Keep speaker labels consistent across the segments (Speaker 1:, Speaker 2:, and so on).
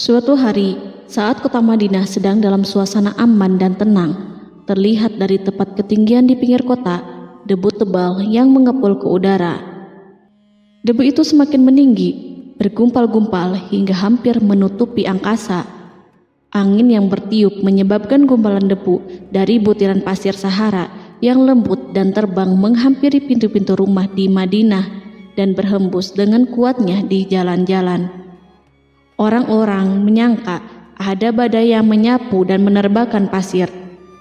Speaker 1: Suatu hari, saat kota Madinah sedang dalam suasana aman dan tenang, terlihat dari tepat ketinggian di pinggir kota, debu tebal yang mengepul ke udara. Debu itu semakin meninggi, bergumpal-gumpal hingga hampir menutupi angkasa. Angin yang bertiup menyebabkan gumpalan debu dari butiran pasir Sahara yang lembut dan terbang menghampiri pintu-pintu rumah di Madinah dan berhembus dengan kuatnya di jalan-jalan. Orang-orang menyangka ada badai yang menyapu dan menerbangkan pasir,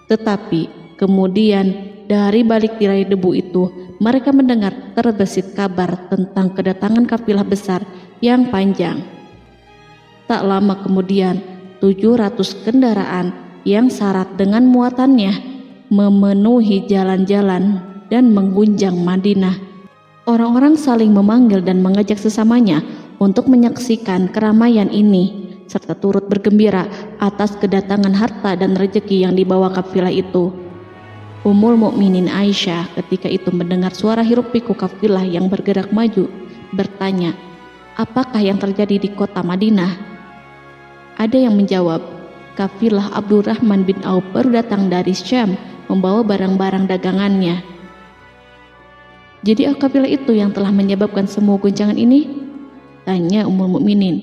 Speaker 1: tetapi kemudian dari balik tirai debu itu mereka mendengar terbesit kabar tentang kedatangan kafilah besar yang panjang. Tak lama kemudian 700 kendaraan yang syarat dengan muatannya memenuhi jalan-jalan dan mengguncang Madinah. Orang-orang saling memanggil dan mengajak sesamanya untuk menyaksikan keramaian ini, serta turut bergembira atas kedatangan harta dan rezeki yang dibawa kafilah itu. Ummul Mukminin Aisyah ketika itu mendengar suara hiruk-pikuk kafilah yang bergerak maju, bertanya, apakah yang terjadi di kota Madinah? Ada yang menjawab, kafilah Abdurrahman bin Auf baru datang dari Syam membawa barang-barang dagangannya. Jadi kafilah itu yang telah menyebabkan semua guncangan ini? Tanya Ummul Mukminin.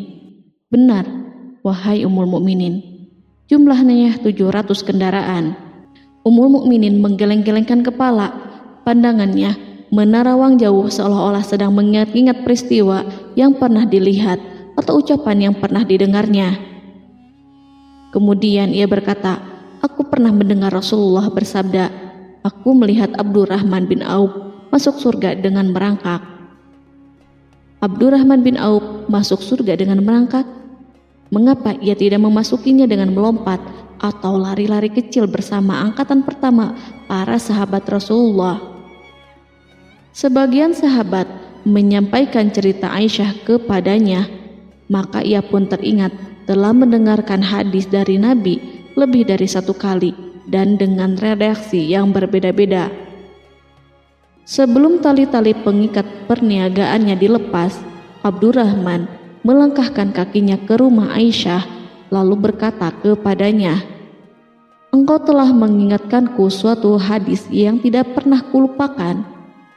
Speaker 1: Benar, wahai Ummul Mukminin. Jumlahnya 700 kendaraan. Ummul Mukminin menggeleng-gelengkan kepala. Pandangannya menerawang jauh seolah-olah sedang mengingat-ingat peristiwa yang pernah dilihat atau ucapan yang pernah didengarnya. Kemudian ia berkata, aku pernah mendengar Rasulullah bersabda, aku melihat Abdurrahman bin Auf masuk surga dengan merangkak. Abdurrahman bin Auf masuk surga dengan merangkak? Mengapa ia tidak memasukinya dengan melompat atau lari-lari kecil bersama angkatan pertama para sahabat Rasulullah? Sebagian sahabat menyampaikan cerita Aisyah kepadanya, maka ia pun teringat telah mendengarkan hadis dari Nabi lebih dari satu kali dan dengan redaksi yang berbeda-beda. Sebelum tali-tali pengikat perniagaannya dilepas, Abdurrahman melangkahkan kakinya ke rumah Aisyah lalu berkata kepadanya, engkau telah mengingatkanku suatu hadis yang tidak pernah kulupakan,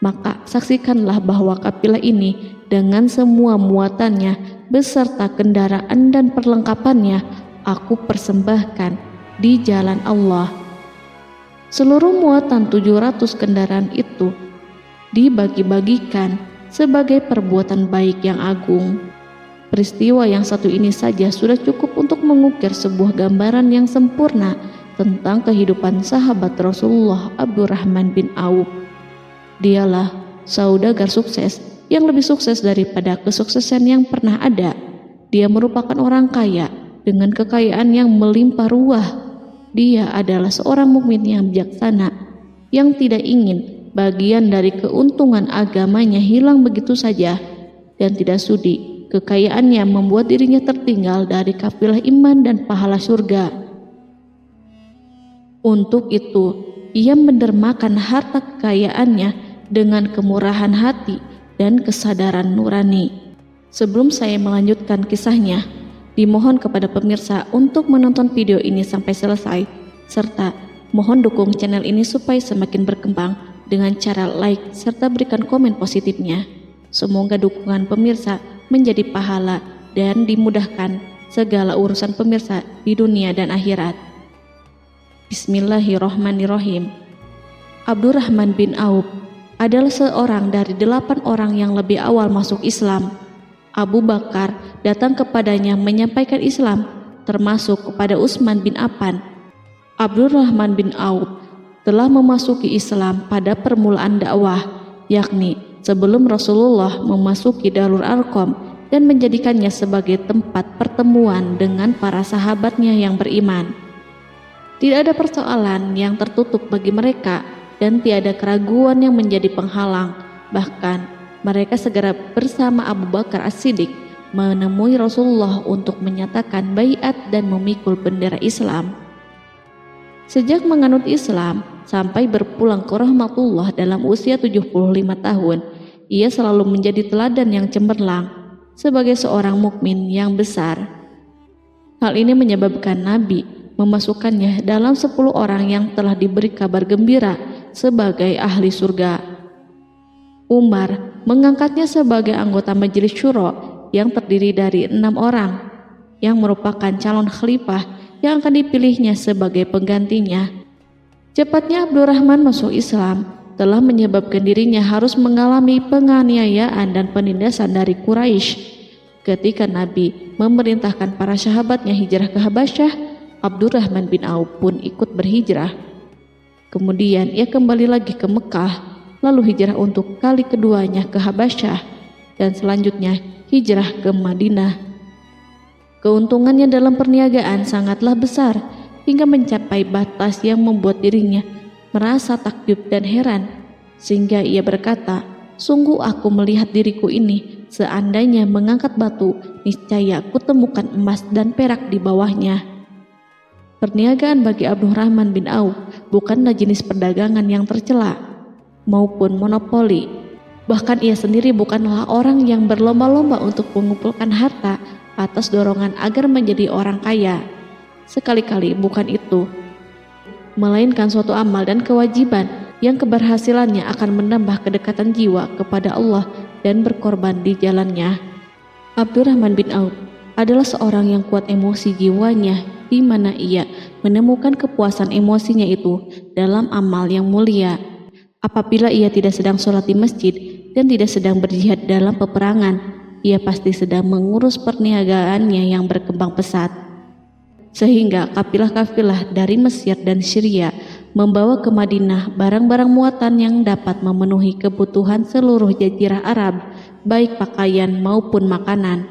Speaker 1: maka saksikanlah bahwa kafilah ini dengan semua muatannya beserta kendaraan dan perlengkapannya aku persembahkan di jalan Allah. Seluruh muatan 700 kendaraan itu dibagi-bagikan sebagai perbuatan baik yang agung. Peristiwa yang satu ini saja sudah cukup untuk mengukir sebuah gambaran yang sempurna tentang kehidupan sahabat Rasulullah Abdurrahman bin Auf. Dialah saudagar sukses yang lebih sukses daripada kesuksesan yang pernah ada. Dia merupakan orang kaya dengan kekayaan yang melimpah ruah. Dia adalah seorang mukmin yang bijaksana yang tidak ingin bagian dari keuntungan agamanya hilang begitu saja dan tidak sudi kekayaannya membuat dirinya tertinggal dari kafilah iman dan pahala surga. Untuk itu, ia mendermakan harta kekayaannya dengan kemurahan hati dan kesadaran nurani. Sebelum saya melanjutkan kisahnya, dimohon kepada pemirsa untuk menonton video ini sampai selesai, serta mohon dukung channel ini supaya semakin berkembang dengan cara like serta berikan komen positifnya. Semoga dukungan pemirsa menjadi pahala dan dimudahkan segala urusan pemirsa di dunia dan akhirat. Bismillahirrohmanirrohim. Abdurrahman bin Auf adalah seorang dari 8 orang yang lebih awal masuk Islam. Abu Bakar datang kepadanya menyampaikan Islam, termasuk kepada Utsman bin Affan. Abdurrahman bin Auf telah memasuki Islam pada permulaan dakwah, yakni sebelum Rasulullah memasuki Darul Arqam dan menjadikannya sebagai tempat pertemuan dengan para sahabatnya yang beriman. Tidak ada persoalan yang tertutup bagi mereka dan tiada keraguan yang menjadi penghalang. Bahkan mereka segera bersama Abu Bakar As-Siddiq menemui Rasulullah untuk menyatakan baiat dan memikul bendera Islam. Sejak menganut Islam sampai berpulang ke rahmatullah dalam usia 75 tahun, ia selalu menjadi teladan yang cemerlang sebagai seorang mukmin yang besar. Hal ini menyebabkan Nabi memasukkannya dalam 10 orang yang telah diberi kabar gembira sebagai ahli surga. Umar mengangkatnya sebagai anggota majelis syuro yang terdiri dari 6 orang yang merupakan calon khalifah yang akan dipilihnya sebagai penggantinya. Cepatnya Abdurrahman masuk Islam telah menyebabkan dirinya harus mengalami penganiayaan dan penindasan dari Quraisy. Ketika Nabi memerintahkan para sahabatnya hijrah ke Habasyah, Abdurrahman bin Auf pun ikut berhijrah. Kemudian ia kembali lagi ke Mekah, lalu hijrah untuk kali keduanya ke Habasyah, dan selanjutnya hijrah ke Madinah. Keuntungannya dalam perniagaan sangatlah besar, hingga mencapai batas yang membuat dirinya merasa takjub dan heran, sehingga ia berkata, "Sungguh aku melihat diriku ini, seandainya mengangkat batu, niscaya aku temukan emas dan perak di bawahnya." Perniagaan bagi Abdurrahman bin Auf bukanlah jenis perdagangan yang tercela maupun monopoli. Bahkan ia sendiri bukanlah orang yang berlomba-lomba untuk mengumpulkan harta atas dorongan agar menjadi orang kaya. Sekali-kali bukan itu, melainkan suatu amal dan kewajiban yang keberhasilannya akan menambah kedekatan jiwa kepada Allah dan berkorban di jalannya. Abdurrahman bin Auf adalah seorang yang kuat emosi jiwanya, di mana ia menemukan kepuasan emosinya itu dalam amal yang mulia. Apabila ia tidak sedang sholat di masjid dan tidak sedang berjihad dalam peperangan, ia pasti sedang mengurus perniagaannya yang berkembang pesat. Sehingga kafilah-kafilah dari Mesir dan Syria membawa ke Madinah barang-barang muatan yang dapat memenuhi kebutuhan seluruh jazirah Arab, baik pakaian maupun makanan.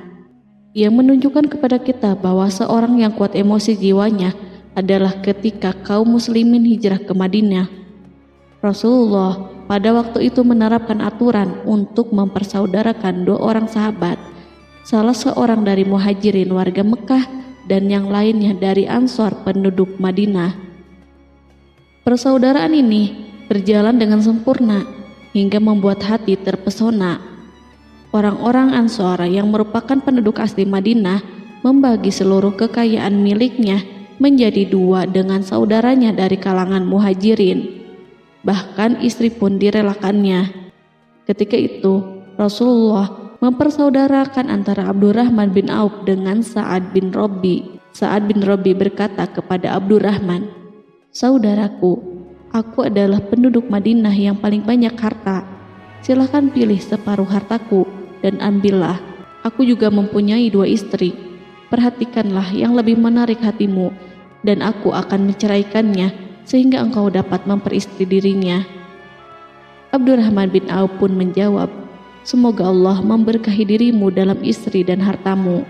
Speaker 1: Yang menunjukkan kepada kita bahwa seorang yang kuat emosi jiwanya adalah ketika kaum muslimin hijrah ke Madinah. Rasulullah pada waktu itu menerapkan aturan untuk mempersaudarakan 2 orang sahabat, salah seorang dari muhajirin warga Mekah dan yang lainnya dari Ansor penduduk Madinah. Persaudaraan ini berjalan dengan sempurna hingga membuat hati terpesona. Orang-orang Ansor yang merupakan penduduk asli Madinah membagi seluruh kekayaan miliknya menjadi 2 dengan saudaranya dari kalangan muhajirin. Bahkan istri pun direlakannya. Ketika itu Rasulullah mempersaudarakan antara Abdurrahman bin Auf dengan Sa'ad bin Rabi. Sa'ad bin Rabi berkata kepada Abdurrahman, "Saudaraku, aku adalah penduduk Madinah yang paling banyak harta. Silahkan pilih separuh hartaku dan ambillah. Aku juga mempunyai 2 istri. Perhatikanlah yang lebih menarik hatimu, dan aku akan menceraikannya sehingga engkau dapat memperistri dirinya." Abdurrahman bin Auf pun menjawab, "Semoga Allah memberkahi dirimu dalam istri dan hartamu.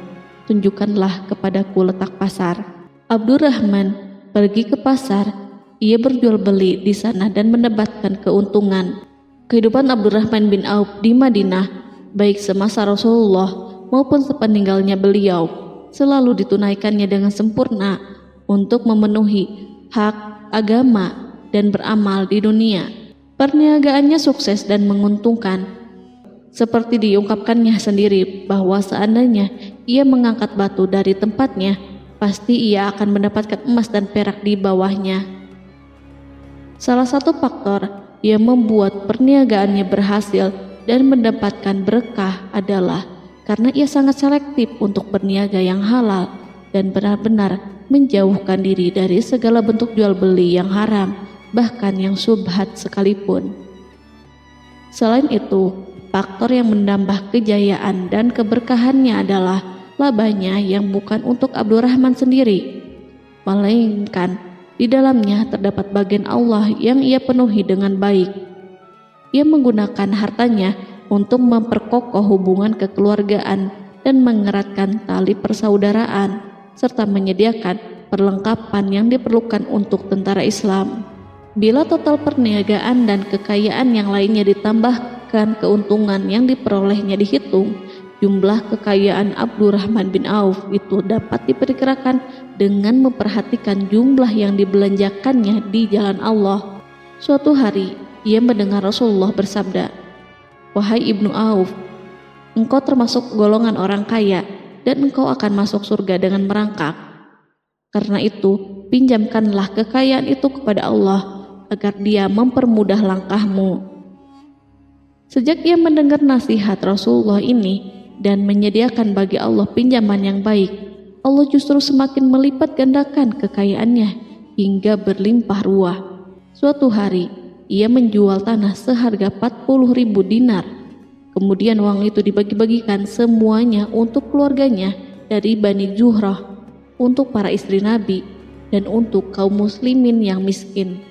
Speaker 1: Tunjukkanlah kepadaku letak pasar." Abdurrahman pergi ke pasar. Ia berjual beli di sana dan mendapatkan keuntungan. Kehidupan Abdurrahman bin Auf di Madinah, baik semasa Rasulullah maupun sepeninggalnya beliau, selalu ditunaikannya dengan sempurna untuk memenuhi hak agama dan beramal di dunia. Perniagaannya sukses dan menguntungkan. Seperti diungkapkannya sendiri bahwa seandainya ia mengangkat batu dari tempatnya, pasti ia akan mendapatkan emas dan perak di bawahnya. Salah satu faktor yang membuat perniagaannya berhasil dan mendapatkan berkah adalah karena ia sangat selektif untuk berniaga yang halal dan benar-benar menjauhkan diri dari segala bentuk jual beli yang haram, bahkan yang syubhat sekalipun. Selain itu, faktor yang menambah kejayaan dan keberkahannya adalah labanya yang bukan untuk Abdurrahman sendiri, melainkan di dalamnya terdapat bagian Allah yang ia penuhi dengan baik. Ia menggunakan hartanya untuk memperkokoh hubungan kekeluargaan dan mengeratkan tali persaudaraan, serta menyediakan perlengkapan yang diperlukan untuk tentara Islam. Bila total perniagaan dan kekayaan yang lainnya ditambahkan keuntungan yang diperolehnya dihitung, jumlah kekayaan Abdurrahman bin Auf itu dapat diperkirakan dengan memperhatikan jumlah yang dibelanjakannya di jalan Allah. Suatu hari, ia mendengar Rasulullah bersabda, "Wahai Ibnu Auf, engkau termasuk golongan orang kaya dan engkau akan masuk surga dengan merangkak." Karena itu, pinjamkanlah kekayaan itu kepada Allah agar Dia mempermudah langkahmu." Sejak ia mendengar nasihat Rasulullah ini dan menyediakan bagi Allah pinjaman yang baik, Allah justru semakin melipat gandakan kekayaannya hingga berlimpah ruah. Suatu hari, ia menjual tanah seharga 40.000 dinar. Kemudian uang itu dibagi-bagikan semuanya untuk keluarganya dari Bani Zuhrah, untuk para istri Nabi, dan untuk kaum muslimin yang miskin.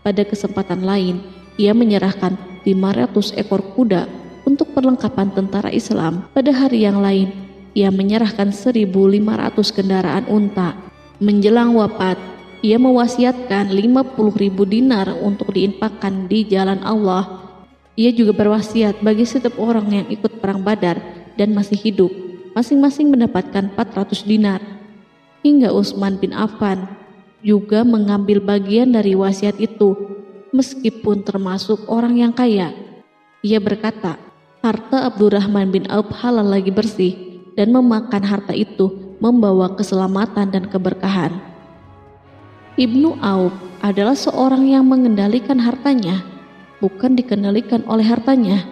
Speaker 1: Pada kesempatan lain, ia menyerahkan 500 ekor kuda untuk perlengkapan tentara Islam. Pada hari yang lain, ia menyerahkan 1.500 kendaraan unta. Menjelang wafat, ia mewasiatkan 50.000 dinar untuk diinfakkan di jalan Allah. Ia juga berwasiat bagi setiap orang yang ikut perang Badar dan masih hidup, masing-masing mendapatkan 400 dinar. Hingga Utsman bin Affan juga mengambil bagian dari wasiat itu, meskipun termasuk orang yang kaya. Ia berkata, harta Abdurrahman bin Auf halal lagi bersih, dan memakan harta itu membawa keselamatan dan keberkahan. Ibnu Auf adalah seorang yang mengendalikan hartanya, bukan dikendalikan oleh hartanya.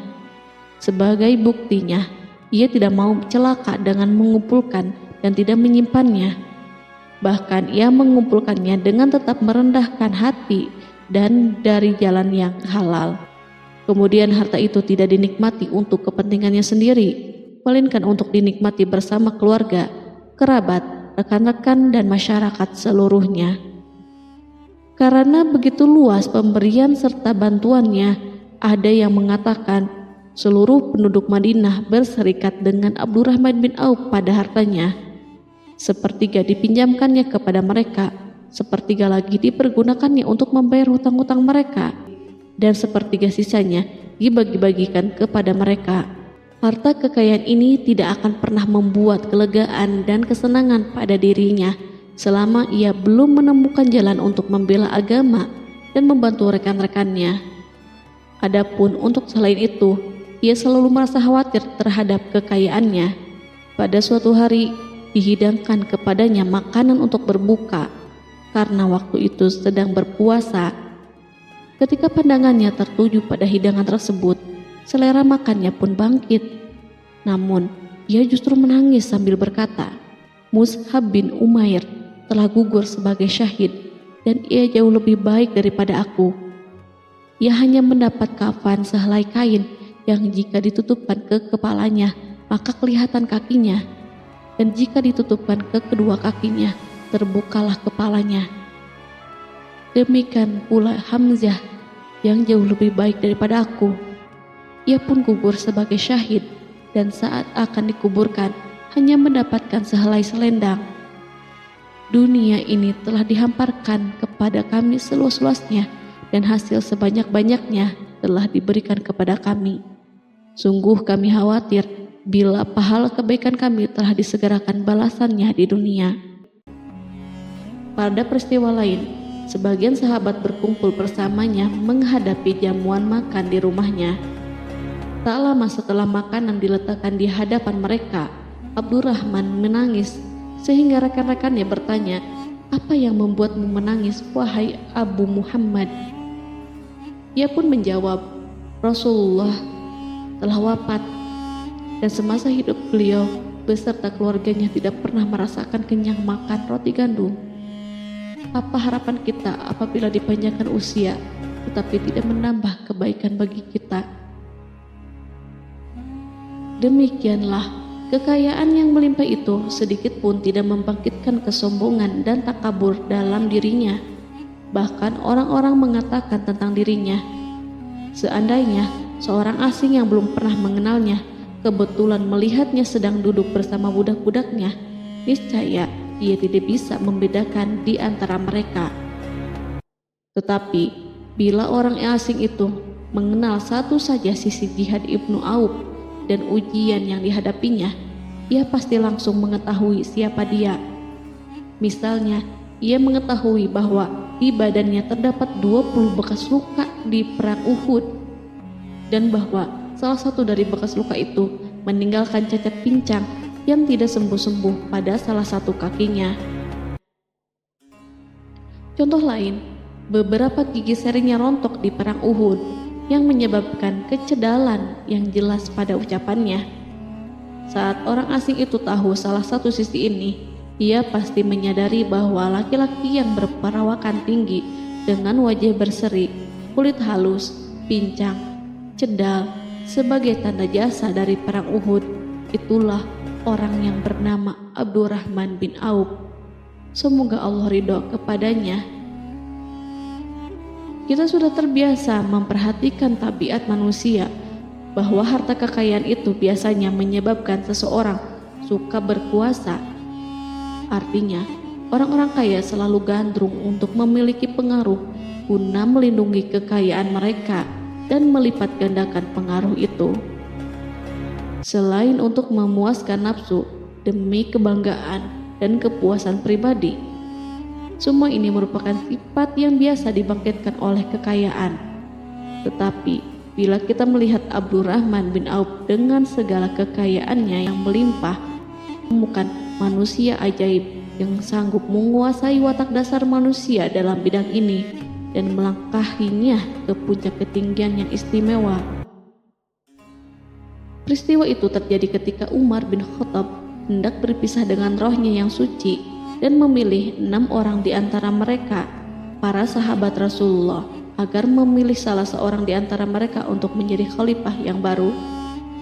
Speaker 1: Sebagai buktinya, ia tidak mau celaka dengan mengumpulkan dan tidak menyimpannya. Bahkan ia mengumpulkannya dengan tetap merendahkan hati dan dari jalan yang halal. Kemudian harta itu tidak dinikmati untuk kepentingannya sendiri, melainkan untuk dinikmati bersama keluarga, kerabat, rekan-rekan, dan masyarakat seluruhnya. Karena begitu luas pemberian serta bantuannya, ada yang mengatakan seluruh penduduk Madinah berserikat dengan Abdurrahman bin Auf pada hartanya. Sepertiga dipinjamkannya kepada mereka, sepertiga lagi dipergunakannya untuk membayar hutang-hutang mereka, dan sepertiga sisanya dibagi-bagikan kepada mereka. Harta kekayaan ini tidak akan pernah membuat kelegaan dan kesenangan pada dirinya selama ia belum menemukan jalan untuk membela agama dan membantu rekan-rekannya. Adapun untuk selain itu, ia selalu merasa khawatir terhadap kekayaannya. Pada suatu hari, dihidangkan kepadanya makanan untuk berbuka karena waktu itu sedang berpuasa. Ketika pandangannya tertuju pada hidangan tersebut, selera makannya pun bangkit. Namun, ia justru menangis sambil berkata, "Mus'hab bin Umair telah gugur sebagai syahid dan ia jauh lebih baik daripada aku. Ia hanya mendapat kafan sehelai kain yang jika ditutupkan ke kepalanya, maka kelihatan kakinya, dan jika ditutupkan ke kedua kakinya, terbukalah kepalanya. Demikian pula Hamzah yang jauh lebih baik daripada aku. Ia pun gugur sebagai syahid, dan saat akan dikuburkan hanya mendapatkan sehelai selendang. Dunia ini telah dihamparkan kepada kami seluas-luasnya, dan hasil sebanyak-banyaknya telah diberikan kepada kami. Sungguh kami khawatir bila pahala kebaikan kami telah disegerakan balasannya di dunia." Pada peristiwa lain, sebagian sahabat berkumpul bersamanya menghadapi jamuan makan di rumahnya. Tak lama setelah makanan diletakkan di hadapan mereka, Abdurrahman menangis sehingga rekan-rekannya bertanya, "Apa yang membuatmu menangis, wahai Abu Muhammad?" Ia pun menjawab, "Rasulullah telah wafat, dan semasa hidup beliau beserta keluarganya tidak pernah merasakan kenyang makan roti gandum. Apa harapan kita apabila dipanjangkan usia tetapi tidak menambah kebaikan bagi kita?" Demikianlah, kekayaan yang melimpah itu sedikit pun tidak membangkitkan kesombongan dan takabur dalam dirinya. Bahkan orang-orang mengatakan tentang dirinya, seandainya seorang asing yang belum pernah mengenalnya kebetulan melihatnya sedang duduk bersama budak-budaknya, niscaya ia tidak bisa membedakan di antara mereka. Tetapi bila orang asing itu mengenal satu saja sisi jihad Ibnu Auf dan ujian yang dihadapinya, ia pasti langsung mengetahui siapa dia. Misalnya, ia mengetahui bahwa di badannya terdapat 20 bekas luka di perang Uhud, dan bahwa salah satu dari bekas luka itu meninggalkan cacat pincang yang tidak sembuh-sembuh pada salah satu kakinya. Contoh lain, beberapa gigi serinya rontok di perang Uhud yang menyebabkan kecedalan yang jelas pada ucapannya. Saat orang asing itu tahu salah satu sisi ini, ia pasti menyadari bahwa laki-laki yang berperawakan tinggi dengan wajah berseri, kulit halus, pincang, cedal sebagai tanda jasa dari perang Uhud, itulah orang yang bernama Abdurrahman bin Auf. Semoga Allah ridho kepadanya. Kita sudah terbiasa memperhatikan tabiat manusia, bahwa harta kekayaan itu biasanya menyebabkan seseorang suka berkuasa. Artinya, orang-orang kaya selalu gandrung untuk memiliki pengaruh guna melindungi kekayaan mereka dan melipat gandakan pengaruh itu. Selain untuk memuaskan nafsu demi kebanggaan dan kepuasan pribadi, semua ini merupakan sifat yang biasa dibangkitkan oleh kekayaan. Tetapi bila kita melihat Abdurrahman bin Auf dengan segala kekayaannya yang melimpah, menemukan manusia ajaib yang sanggup menguasai watak dasar manusia dalam bidang ini dan melangkahinya ke puncak ketinggian yang istimewa. Peristiwa itu terjadi ketika Umar bin Khattab hendak berpisah dengan rohnya yang suci dan memilih 6 orang di antara mereka, para sahabat Rasulullah, agar memilih salah seorang di antara mereka untuk menjadi khalifah yang baru.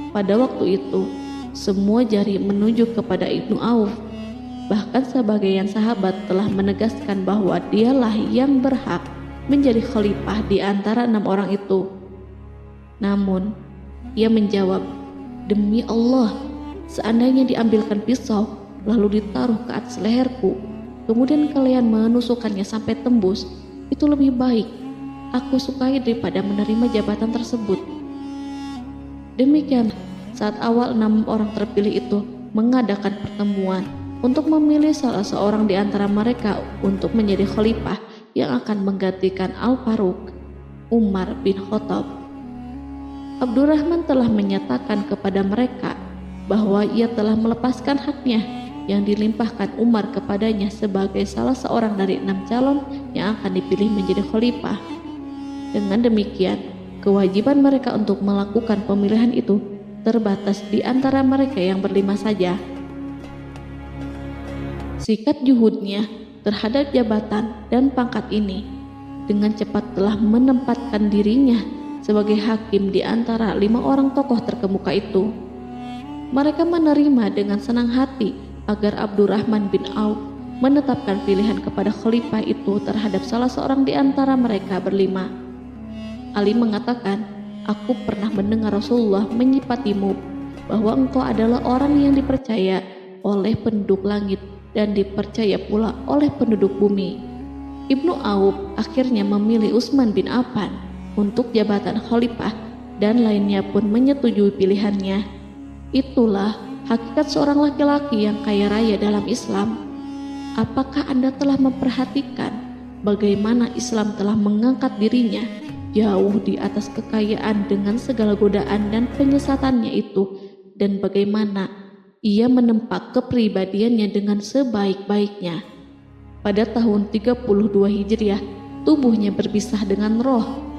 Speaker 1: Pada waktu itu, semua jari menunjuk kepada Ibnu Auf. Bahkan sebagian sahabat telah menegaskan bahwa dialah yang berhak menjadi khalifah di antara 6 orang itu. Namun, ia menjawab, "Demi Allah, seandainya diambilkan pisau lalu ditaruh ke atas leherku, kemudian kalian menusukkannya sampai tembus, itu lebih baik aku sukai daripada menerima jabatan tersebut." Demikian, saat awal 6 orang terpilih itu mengadakan pertemuan untuk memilih salah seorang di antara mereka untuk menjadi khalifah yang akan menggantikan Al-Faruq, Umar bin Khattab, Abdurrahman telah menyatakan kepada mereka bahwa ia telah melepaskan haknya yang dilimpahkan Umar kepadanya sebagai salah seorang dari 6 calon yang akan dipilih menjadi khalifah. Dengan demikian, kewajiban mereka untuk melakukan pemilihan itu terbatas di antara mereka yang berlima saja. Sikat juhudnya terhadap jabatan dan pangkat ini dengan cepat telah menempatkan dirinya sebagai hakim di antara 5 orang tokoh terkemuka itu. Mereka menerima dengan senang hati agar Abdurrahman bin Auf menetapkan pilihan kepada khalifah itu terhadap salah seorang di antara mereka berlima. Ali mengatakan, "Aku pernah mendengar Rasulullah menyifatimu bahwa engkau adalah orang yang dipercaya oleh penduduk langit dan dipercaya pula oleh penduduk bumi." Ibnu Auf akhirnya memilih Utsman bin Affan untuk jabatan khalifah dan lainnya pun menyetujui pilihannya. Itulah hakikat seorang laki-laki yang kaya raya dalam Islam. Apakah Anda telah memperhatikan bagaimana Islam telah mengangkat dirinya jauh di atas kekayaan dengan segala godaan dan penyesatannya itu, dan bagaimana ia menempa kepribadiannya dengan sebaik-baiknya? Pada tahun 32 Hijriah, tubuhnya berpisah dengan roh.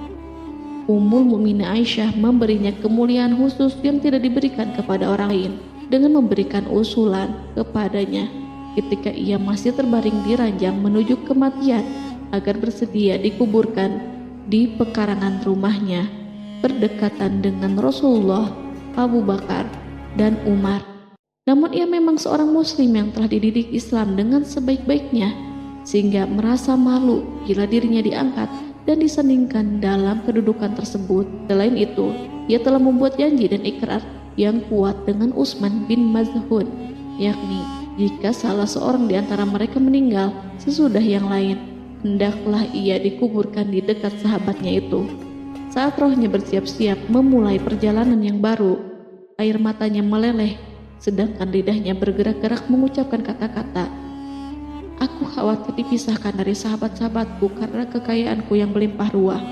Speaker 1: Ummul Mukminin Aisyah memberinya kemuliaan khusus yang tidak diberikan kepada orang lain dengan memberikan usulan kepadanya ketika ia masih terbaring di ranjang menuju kematian agar bersedia dikuburkan di pekarangan rumahnya berdekatan dengan Rasulullah, Abu Bakar, dan Umar. Namun ia memang seorang muslim yang telah dididik Islam dengan sebaik-baiknya, sehingga merasa malu bila dirinya diangkat dan disandingkan dalam kedudukan tersebut. Selain itu, ia telah membuat janji dan ikrar yang kuat dengan Utsman bin Maz'un, yakni jika salah seorang di antara mereka meninggal sesudah yang lain, hendaklah ia dikuburkan di dekat sahabatnya itu. Saat rohnya bersiap-siap memulai perjalanan yang baru, air matanya meleleh, sedangkan lidahnya bergerak-gerak mengucapkan kata-kata, "Aku khawatir dipisahkan dari sahabat-sahabatku karena kekayaanku yang melimpah ruah."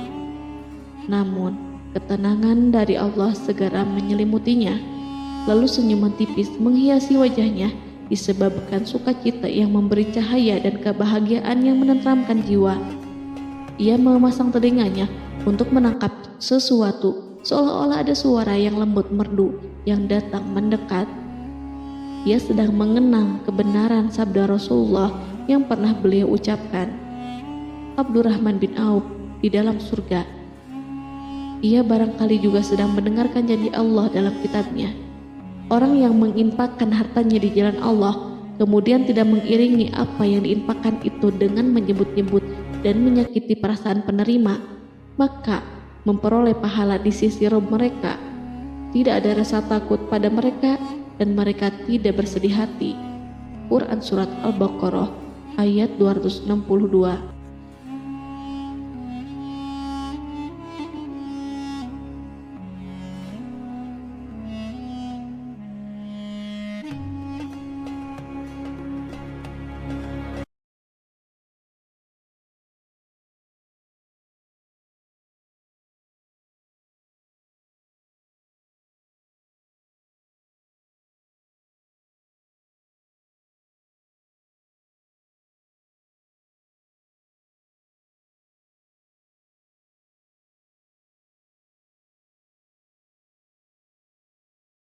Speaker 1: Namun, ketenangan dari Allah segera menyelimutinya. Lalu senyuman tipis menghiasi wajahnya disebabkan sukacita yang memberi cahaya dan kebahagiaan yang menenteramkan jiwa. Ia memasang telinganya untuk menangkap sesuatu, seolah-olah ada suara yang lembut merdu yang datang mendekat. Ia sedang mengenang kebenaran sabda Rasulullah yang pernah beliau ucapkan, Abdurrahman bin Auf di dalam surga. Ia barangkali juga sedang mendengarkan janji Allah dalam kitabnya. Orang yang menginfakkan hartanya di jalan Allah, kemudian tidak mengiringi apa yang diinfakkan itu dengan menyebut-nyebut dan menyakiti perasaan penerima, maka memperoleh pahala di sisi Rabb mereka. Tidak ada rasa takut pada mereka dan mereka tidak bersedih hati. Quran Surat Al-Baqarah ayat 262.